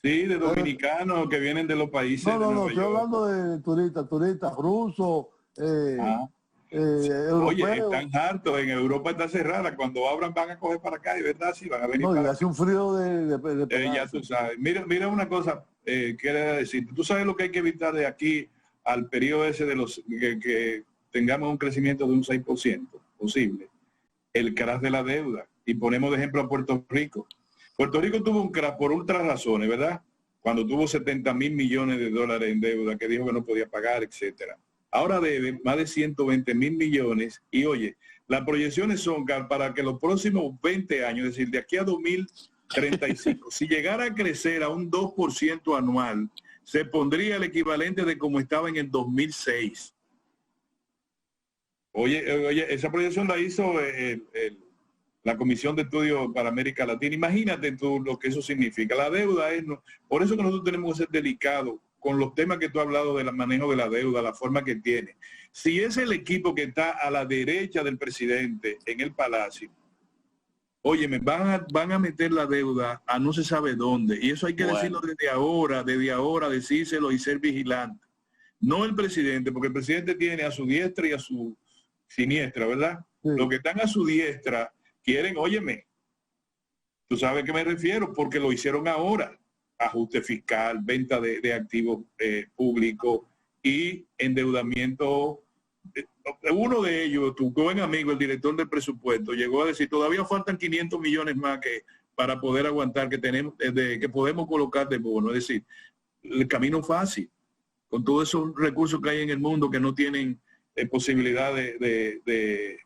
Speaker 4: Sí, de dominicanos que vienen de los países.
Speaker 2: No, estoy hablando de turistas rusos,
Speaker 4: oye, están hartos, en Europa está cerrada, cuando abran van a coger para acá, de verdad, sí, van a venir para
Speaker 2: y hace un frío
Speaker 4: ya tú sabes. Mira una cosa, quiero decir, tú sabes lo que hay que evitar de aquí al periodo ese de los que tengamos un crecimiento de un 6% posible, el crash de la deuda. Y ponemos de ejemplo a Puerto Rico. Puerto Rico tuvo un crash por otras razones, ¿verdad? Cuando tuvo 70,000 millones de dólares en deuda, que dijo que no podía pagar, etcétera. Ahora debe más de 120,000 millones. Y oye, las proyecciones son para que los próximos 20 años, es decir, de aquí a 2035, si llegara a crecer a un 2% anual, se pondría el equivalente de como estaba en el 2006. Oye, esa proyección la hizo la Comisión de Estudios para América Latina. Imagínate tú lo que eso significa. La deuda es... por eso que nosotros tenemos que ser delicados con los temas que tú has hablado del manejo de la deuda, la forma que tiene. Si es el equipo que está a la derecha del presidente en el Palacio, oye, van a meter la deuda a no se sabe dónde. Y eso hay que decirlo desde ahora, decírselo y ser vigilante. No el presidente, porque el presidente tiene a su diestra y a su siniestra, ¿verdad? Sí. Los que están a su diestra quieren, óyeme, tú sabes a qué me refiero, porque lo hicieron ahora. Ajuste fiscal, venta de activos públicos y endeudamiento. Uno de ellos, tu buen amigo, el director del presupuesto, llegó a decir, todavía faltan 500 millones más para poder aguantar que podemos colocar de bono. Es decir, el camino fácil, con todos esos recursos que hay en el mundo que no tienen posibilidad de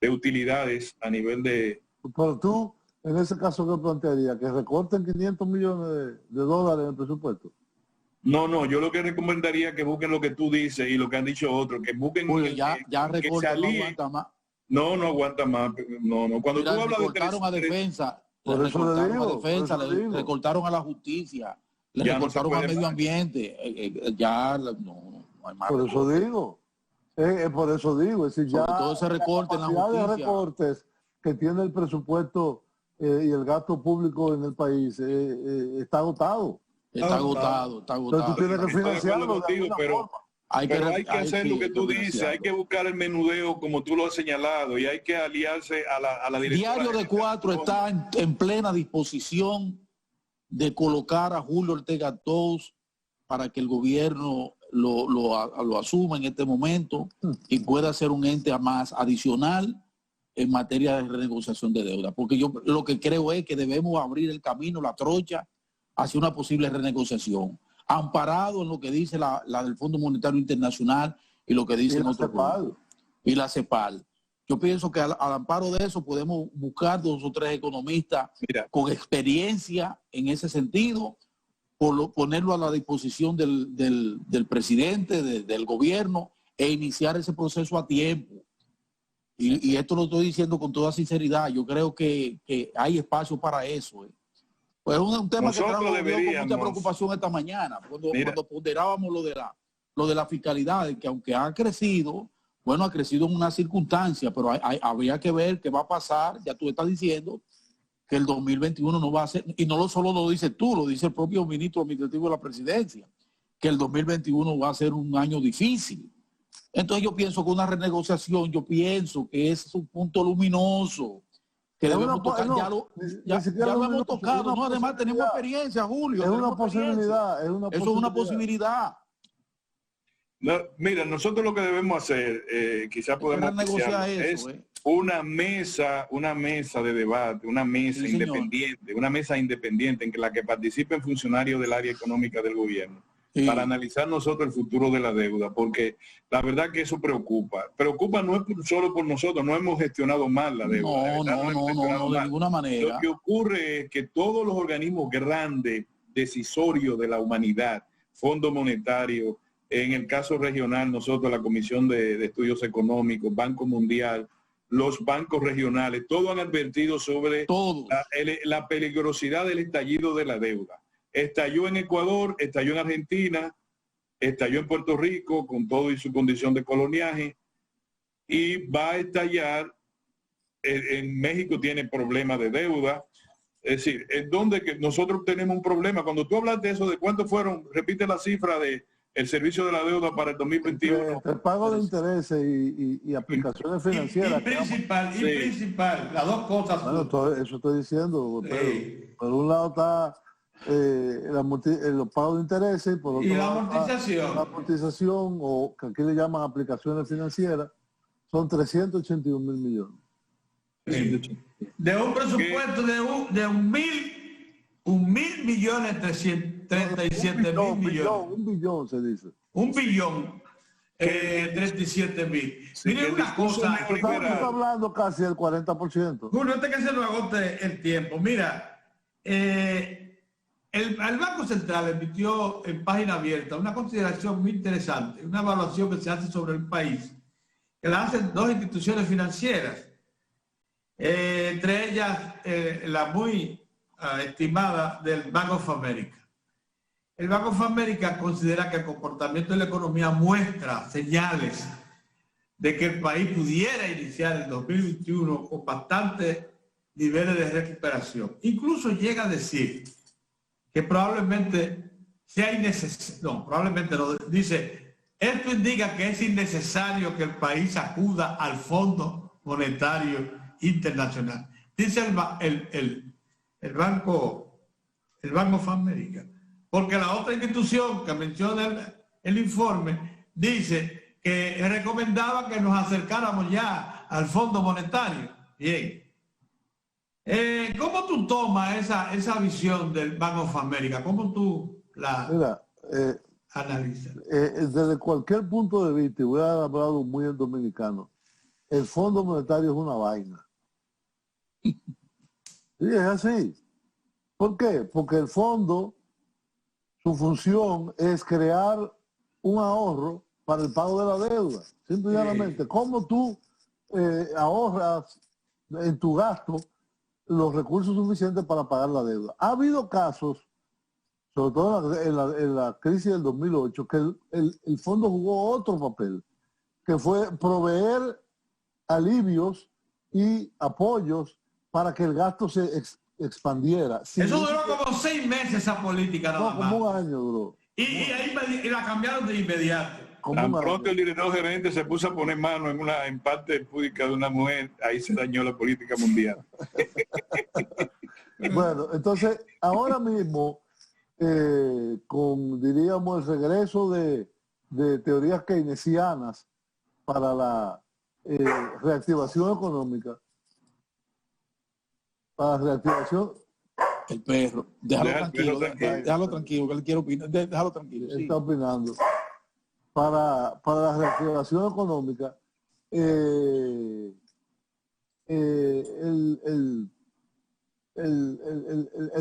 Speaker 4: utilidades a nivel de...
Speaker 2: Pero tú, en ese caso, ¿qué plantearía? ¿Que recorten 500 millones de dólares en el presupuesto?
Speaker 4: No, yo lo que recomendaría es que busquen lo que tú dices y lo que han dicho otros, que busquen...
Speaker 3: Oye, ya recorta, no aguanta más.
Speaker 4: No aguanta más. No. Cuando
Speaker 3: mira,
Speaker 4: tú hablas
Speaker 3: recortaron a defensa, le recortaron a la justicia, le recortaron a medio ambiente. No hay más.
Speaker 2: Por eso digo. Es decir, ya
Speaker 3: todo ese recorte en la justicia.
Speaker 2: De recortes que tiene el presupuesto y el gasto público en el país está agotado.
Speaker 3: Está agotado.
Speaker 2: Entonces tú tienes que financiarlo
Speaker 4: pero hay que hacer lo que tú dices, hay que buscar el menudeo como tú lo has señalado y hay que aliarse a la directora.
Speaker 3: Diario de 4 está en plena disposición de colocar a Julio Ortega Tous para que el gobierno lo asuma en este momento y pueda ser un ente más adicional en materia de renegociación de deuda. Porque yo lo que creo es que debemos abrir el camino, la trocha, hacia una posible renegociación, amparado en lo que dice la del Fondo Monetario Internacional y lo que dice y la CEPAL. Yo pienso que al amparo de eso podemos buscar 2 o 3 economistas con experiencia en ese sentido, ponerlo a la disposición del presidente, del gobierno, e iniciar ese proceso a tiempo. Y esto lo estoy diciendo con toda sinceridad. Yo creo que hay espacio para eso. Pues es un tema que trajo con mucha preocupación esta mañana, cuando ponderábamos lo de la fiscalidad, que aunque ha crecido, bueno, ha crecido en una circunstancia, pero habría que ver qué va a pasar. Ya tú estás diciendo que el 2021 no va a ser, y no solo lo dices tú, lo dice el propio ministro administrativo de la presidencia, que el 2021 va a ser un año difícil. Entonces yo pienso que una renegociación, que es un punto luminoso, que debemos tocar, ya lo hemos tocado, ¿no? Además tenemos experiencia, Julio.
Speaker 2: Es una posibilidad,
Speaker 3: Eso es una posibilidad.
Speaker 4: No, mira, nosotros lo que debemos hacer, quizás podemos
Speaker 3: negociar eso,
Speaker 4: es una mesa de debate, una mesa independiente en la que participen funcionarios del área económica del gobierno, para analizar nosotros el futuro de la deuda, porque la verdad que eso preocupa no es solo por nosotros, no hemos gestionado mal la deuda.
Speaker 3: No, de ninguna manera.
Speaker 4: Lo que ocurre es que todos los organismos grandes, decisorios de la humanidad, Fondo Monetario, en el caso regional, nosotros, la Comisión de Estudios Económicos, Banco Mundial, los bancos regionales, todos han advertido sobre la peligrosidad del estallido de la deuda. Estalló en Ecuador, estalló en Argentina, estalló en Puerto Rico con todo y su condición de coloniaje, y va a estallar en México tiene problemas de deuda. Es decir, es donde que nosotros tenemos un problema. Cuando tú hablas de eso, de cuánto fueron, repite la cifra de el servicio de la deuda para el 2021.
Speaker 2: El pago de intereses y aplicaciones financieras.
Speaker 1: Principal, las dos cosas.
Speaker 2: Bueno, eso estoy diciendo, pero por un lado está los pagos de intereses, por otro lado la amortización, o que aquí le llaman aplicaciones financieras, son 381 mil millones.
Speaker 1: De un presupuesto de 1.037.000 millones.
Speaker 2: Un billón se dice.
Speaker 1: 1.037.000. Miren una cosa.
Speaker 2: Estamos hablando casi del 40%.
Speaker 1: Julio, antes que se nos agote el tiempo. Mira, el Banco Central emitió en página abierta una consideración muy interesante, una evaluación que se hace sobre el país, que la hacen dos instituciones financieras. Entre ellas la muy estimada del Bank of America. El Bank of America considera que el comportamiento de la economía muestra señales de que el país pudiera iniciar el 2021 con bastantes niveles de recuperación. Incluso llega a decir que probablemente sea innecesario, no, probablemente no, dice, esto indica que es innecesario que el país acuda al Fondo Monetario Internacional. Dice el Banco of America. Porque la otra institución que menciona el informe dice que recomendaba que nos acercáramos ya al Fondo Monetario. Bien. ¿Cómo tú tomas esa visión del Bank of America? ¿Cómo tú la analizas?
Speaker 2: Desde cualquier punto de vista, y voy a hablar muy en dominicano, el Fondo Monetario es una vaina. Sí, es así. ¿Por qué? Porque el fondo, su función es crear un ahorro para el pago de la deuda. Simple y llanamente. ¿Cómo tú ahorras en tu gasto los recursos suficientes para pagar la deuda? Ha habido casos, sobre todo en la crisis del 2008, que el fondo jugó otro papel, que fue proveer alivios y apoyos para que el gasto se expandiera.
Speaker 1: Eso duró como 6 meses esa política nada más.
Speaker 2: Como un año duró.
Speaker 1: Y ahí la cambiaron de inmediato.
Speaker 4: Tan pronto el director gerente se puso a poner mano en parte pública de una mujer, ahí se dañó la política mundial.
Speaker 2: Bueno, entonces, ahora mismo, con, diríamos, el regreso de teorías keynesianas para la reactivación económica, para la reactivación...
Speaker 3: El perro, déjalo tranquilo, que él quiere opinar, déjalo tranquilo.
Speaker 2: Sí. Está opinando. Para la reactivación económica, el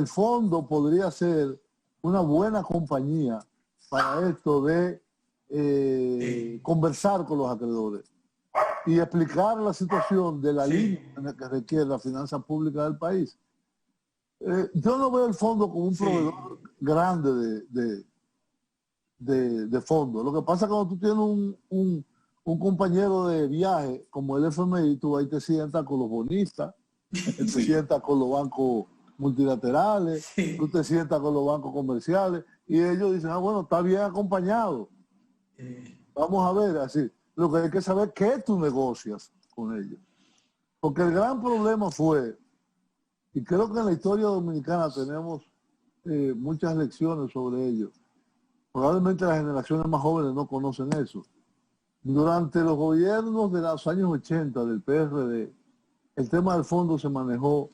Speaker 2: fondo podría ser una buena compañía para esto de conversar con los acreedores y explicar la situación de la línea en la que requiere la finanza pública del país. Yo no veo el fondo como un proveedor grande de fondos. Lo que pasa es que cuando tú tienes un compañero de viaje como el FMI, tú ahí te sientas con los bonistas, te sientas con los bancos multilaterales, tú te sientas con los bancos comerciales y ellos dicen, bueno, está bien acompañado. Vamos a ver, así. Lo que hay que saber es qué tú negocias con ellos. Porque el gran problema fue, y creo que en la historia dominicana tenemos muchas lecciones sobre ello. Probablemente las generaciones más jóvenes no conocen eso. Durante los gobiernos de los años 80 del PRD, el tema del fondo se manejó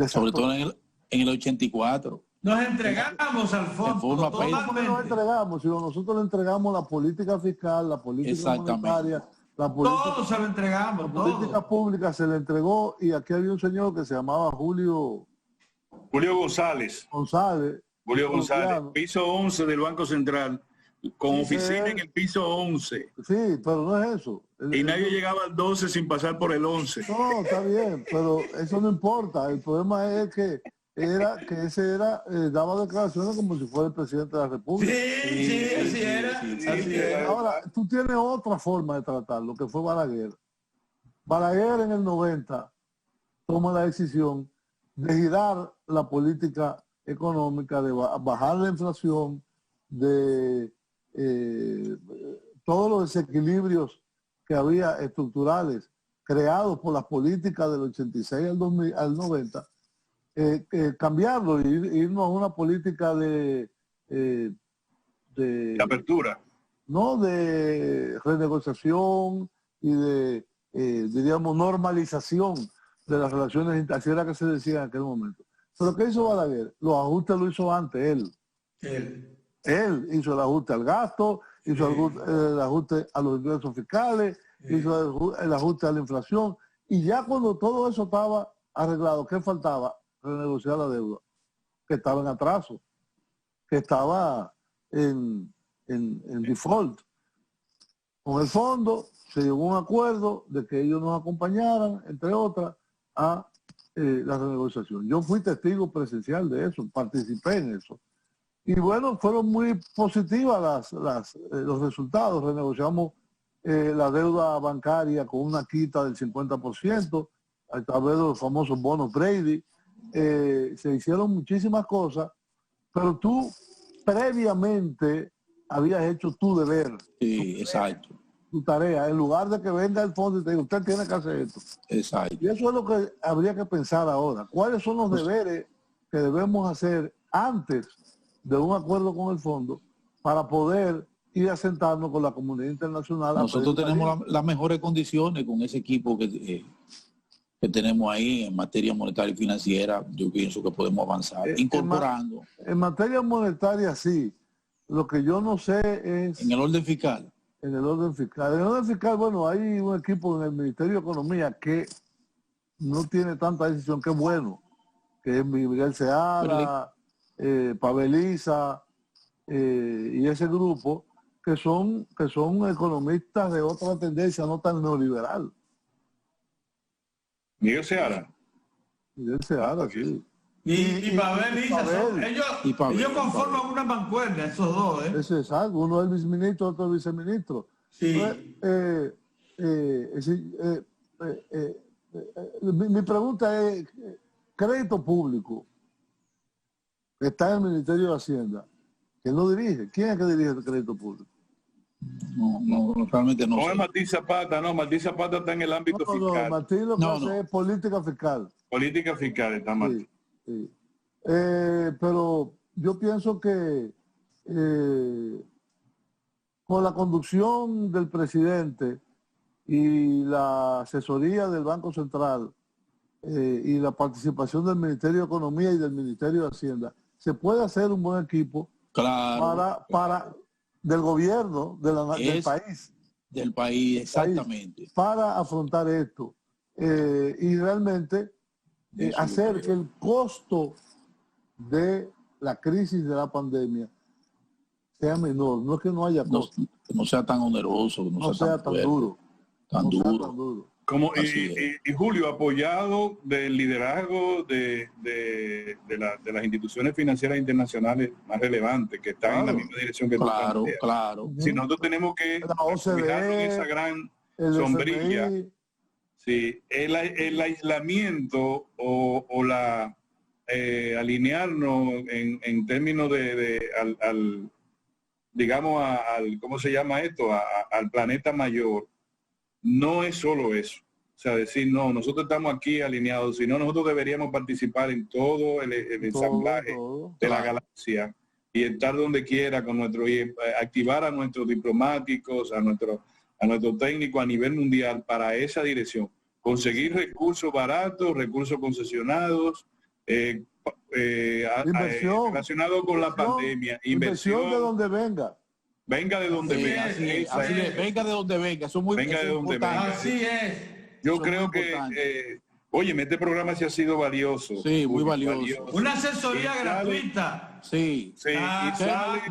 Speaker 3: sobre todo en el 84.
Speaker 1: Nos entregamos al fondo.
Speaker 2: No nos entregamos, sino nosotros le entregamos la política fiscal, la política monetaria, la política...
Speaker 1: Todos se lo entregamos.
Speaker 2: La política pública se le entregó y aquí había un señor que se llamaba Julio
Speaker 4: González. Julio González, piso 11 del Banco Central, con oficina en el piso 11.
Speaker 2: Sí, pero no es eso.
Speaker 4: Y nadie llegaba al 12 sin pasar por el 11.
Speaker 2: No, está bien, pero eso no importa. El problema es que ese daba declaraciones como si fuera el presidente de la República.
Speaker 1: Sí, así era.
Speaker 2: Ahora, tú tienes otra forma de tratarlo, que fue Balaguer. Balaguer en el 90 toma la decisión de girar la política económica, de bajar la inflación, de todos los desequilibrios que había estructurales creados por las políticas del 86 al 90, cambiarlo e irnos a una política de
Speaker 4: apertura.
Speaker 2: No, de renegociación y de, diríamos, normalización de las relaciones, así era que se decía en aquel momento. Pero ¿qué hizo Balaguer? Los ajustes lo hizo antes él hizo el ajuste al gasto, hizo el ajuste a los ingresos fiscales, hizo el ajuste a la inflación, y ya cuando todo eso estaba arreglado, ¿qué faltaba? Renegociar la deuda, que estaba en atraso, que estaba en default. Con el fondo se llegó a un acuerdo de que ellos nos acompañaran, entre otras, a la renegociación. Yo fui testigo presencial de eso, participé en eso. Y bueno, fueron muy positivas los resultados. Renegociamos la deuda bancaria con una quita del 50%, a través de los famosos bonos Brady. Se hicieron muchísimas cosas, pero tú previamente habías hecho tu deber.
Speaker 3: Sí, exacto.
Speaker 2: Tu tarea, en lugar de que venga el fondo y te diga, usted tiene que hacer esto.
Speaker 3: Exacto.
Speaker 2: Y eso es lo que habría que pensar ahora. ¿Cuáles son los deberes que debemos hacer antes de un acuerdo con el fondo para poder ir a sentarnos con la comunidad internacional?
Speaker 3: Nosotros tenemos las mejores condiciones con ese equipo que tenemos ahí en materia monetaria y financiera. Yo pienso que podemos avanzar incorporando.
Speaker 2: En materia monetaria sí. Lo que yo no sé es...
Speaker 3: En el orden fiscal.
Speaker 2: En el orden fiscal. En el orden fiscal, bueno, hay un equipo en el Ministerio de Economía que no tiene tanta decisión, que es bueno, que es Miguel Seara, Paveliza y ese grupo, que son economistas de otra tendencia, no tan neoliberal.
Speaker 4: Miguel Seara.
Speaker 2: Miguel Seara, sí.
Speaker 1: Y Paveliza, ellos conforman una mancuerna, esos dos, ¿eh?
Speaker 2: Eso es algo, uno es el viceministro, otro es el viceministro.
Speaker 1: Sí.
Speaker 2: Mi pregunta es, crédito público, que está en el Ministerio de Hacienda, ¿quién lo dirige? ¿Quién es que dirige el crédito público?
Speaker 3: No, realmente no.
Speaker 4: No es Martín Zapata, no, Martín Zapata está en el ámbito fiscal.
Speaker 2: No, Martín lo que hace es política fiscal.
Speaker 4: Política fiscal está Martín.
Speaker 2: Sí. Pero yo pienso que con la conducción del presidente y la asesoría del Banco Central y la participación del Ministerio de Economía y del Ministerio de Hacienda, se puede hacer un buen equipo para del gobierno del país.
Speaker 3: Del país, exactamente.
Speaker 2: Para afrontar esto. Y realmente hacer que el costo de la crisis de la pandemia sea menor. No es que no haya costo.
Speaker 3: No sea tan oneroso, no sea tan
Speaker 2: duro.
Speaker 3: Tan duro.
Speaker 4: Y Julio, apoyado del liderazgo de las instituciones financieras internacionales más relevantes que están en la misma dirección que tú planteas.
Speaker 3: Claro.
Speaker 4: Si nosotros tenemos que cuidarnos en esa gran sombrilla, sí, el aislamiento o la alinearnos en términos digamos, ¿cómo se llama esto? Al planeta mayor. No es solo eso. O sea, decir, no, nosotros estamos aquí alineados, sino nosotros deberíamos participar en todo el ensamblaje de la galaxia y estar donde quiera con y activar a nuestros diplomáticos, a nuestros técnicos a nivel mundial para esa dirección. Conseguir recursos baratos, recursos concesionados, relacionados con la pandemia.
Speaker 2: Inversión de donde venga.
Speaker 4: Venga de donde venga.
Speaker 3: Así es. Venga de donde venga. Eso es muy importante.
Speaker 1: Así es.
Speaker 4: Yo creo que, oye, este programa sí ha sido valioso.
Speaker 3: Sí, muy valioso.
Speaker 1: Una asesoría gratuita.
Speaker 3: Sí.
Speaker 4: Y sale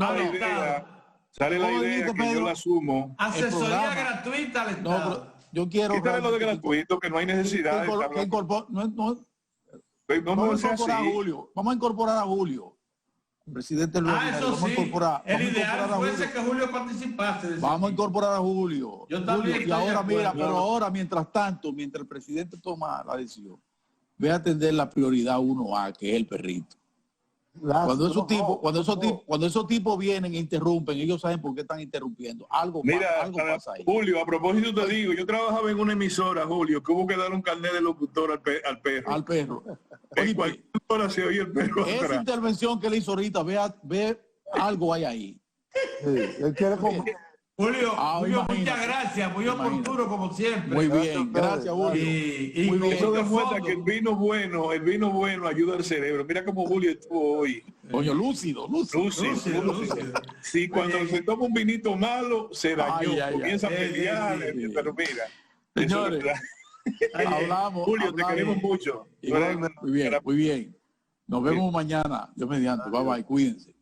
Speaker 4: la idea que yo la asumo.
Speaker 1: Asesoría gratuita al Estado.
Speaker 3: Yo quiero...
Speaker 4: Quítale lo de gratuito, que no hay necesidad.
Speaker 3: Vamos a incorporar a Julio. Presidente Luis Abinader,
Speaker 1: eso sí. El ideal fuese que Julio participase.
Speaker 3: Vamos a incorporar a Julio.
Speaker 1: Yo también.
Speaker 3: Y ahora, mira, pero ahora, mientras tanto, mientras el presidente toma la decisión, ve a atender la prioridad 1A, que es el perrito. Cuando esos tipos vienen e interrumpen, ellos saben por qué están interrumpiendo. Algo pasa ahí.
Speaker 4: Julio, a propósito te digo, yo trabajaba en una emisora, Julio, que hubo que darle un carnet de locutor al perro.
Speaker 3: Al perro.
Speaker 4: En cualquier hora se oye el perro.
Speaker 3: Esa atrás. Intervención que le hizo ahorita, ve algo hay ahí.
Speaker 2: Sí, él quiere
Speaker 1: Julio, muchas gracias, muy oportuno como siempre.
Speaker 3: Muy bien, gracias Julio.
Speaker 4: Y muy bien. Eso demuestra que el vino bueno ayuda al cerebro. Mira cómo Julio estuvo hoy.
Speaker 3: Coño, lúcido.
Speaker 4: Sí, cuando se toma un vinito malo, se dañó, comienza a pelear, pero mira.
Speaker 3: Señores, hablamos.
Speaker 4: Julio, te queremos mucho.
Speaker 3: Muy bien. Nos vemos mañana. Dios mediante. Bye bye, cuídense.